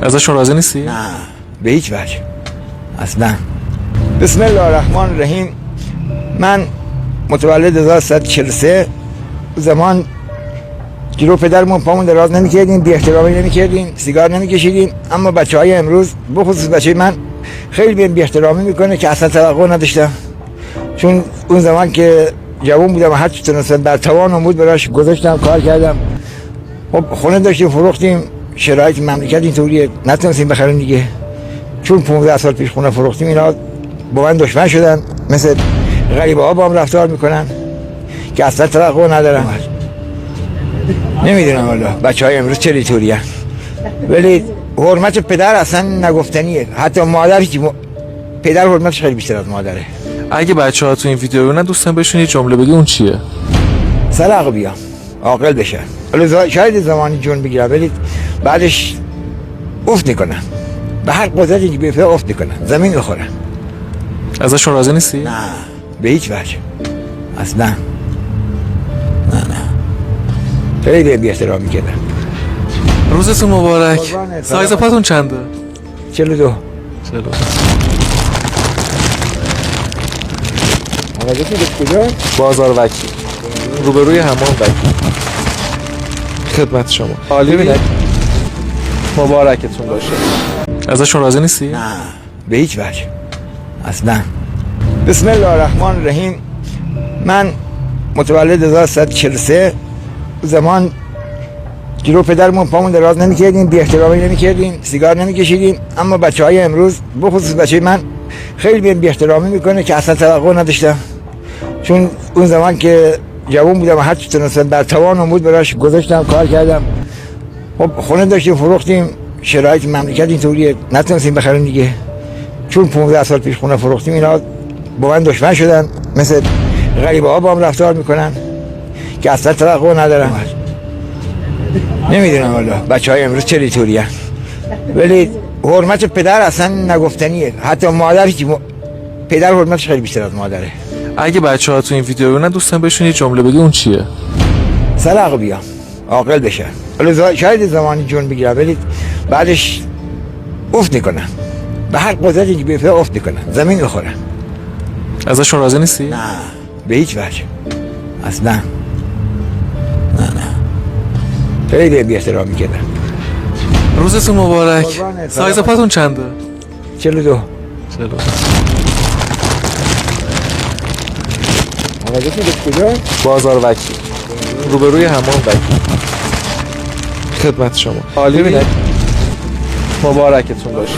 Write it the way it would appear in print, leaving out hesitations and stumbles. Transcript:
ازشون راضی نیستی؟ نه به هیچ وجه اصلا. بسم الله الرحمن الرحیم. من متولد 1343 زمان جلو پدرمون پامون دراز نمی‌کردیم، بی احترامی نمی‌کردیم، سیگار نمی‌کشیدیم، اما بچه‌های امروز بخصوص بچه من خیلی بی احترامی میکنه که اصلا توقع نداشتم، چون اون زمان که جوان بودم هر چی تونستم در توانم بود براش گذاشتم، کار کردم. خب خونه داشتیم فروختیم، شرایط مملکت اینطوریه نتونستیم بخریم دیگه، چون 15 سال پیش خونه فروختیم. اینا با من دشمن شدن، مثل غریبه ها با هم رفتار میکنن که اصلا توقع ندارم. نمیدونم والا بچه های امروز چه طوریه، ولی حرمت پدر اصلا نگفتنیه. حتی مادر پدر حرمتش خیلی بیشتر از مادره. اگه بچه ها تو این ویدیو ببینن دوستان بهشون یه جمله بگی، اون چیه؟ سر بیام عاقل بشن. حالا شاید زمانی جون بگیرن ولی بعدش افت میکنن، به هر قدرتی که بیفته افت میکنن، زمین میخورن. ازشون راضی نیستی؟ نه به هیچ وجه اصلا. نه خیلی بی احترامی کردن. روزتون مبارک. سایز پاتون چنده؟ 42. آقا کجا؟ بازار وکیل، روبروی حمام وکیل. خدمت شما. عالی. مبارکتون باشه. ازشون راضی نیستی؟ نه به هیچ وجه اصلا. بسم الله الرحمن الرحیم. من متولد 1343 زمان جلو پدرمون پامون دراز نمی‌کردیم، بی احترامی نمی‌کردیم، سیگار نمی‌کشیدیم، اما بچه‌های امروز بخصوص بچه من خیلی بی احترامی میکنه که اصلا توقع نداشتم، چون اون زمان که جوان بودم هر چی تونستم در توانم بود براش گذاشتم، کار کردم. خب خونه داشتیم فروختیم، شرایط مملکت اینطوریه نتونستیم بخریم دیگه، چون 15 سال پیش خونه فروختیم. اینا با من دشمن شدن، مثل غریبه ها با هم رفتار میکنن که اصلا توقع ندارم. نمیدونم والا بچه های امروز چه طوریه، ولی حرمت پدر اصلا نگفتنیه. حتی مادر پدر حرمتش خیلی بیشتر از مادره. اگه بچه ها تو این ویدیو ببینن دوستان بهشون یه جمله بگی، اون چیه؟ سر بیام عاقل بشن. حالا شاید زمانی جون بگیرن ولی بعدش افت میکنن، به هر قدرتی که بیفته افت میکنن، زمین میخورن. ازشون راضی نیستی؟ نه به هیچ وجه اصلا. نه خیلی بی احترامی کردن. روزتون مبارک. سایز پاتون چنده؟ 42. آقا کجا؟ بازار وکیل، روبروی حمام وکیل. خدمت شما. عالی. مبارکتون باشه.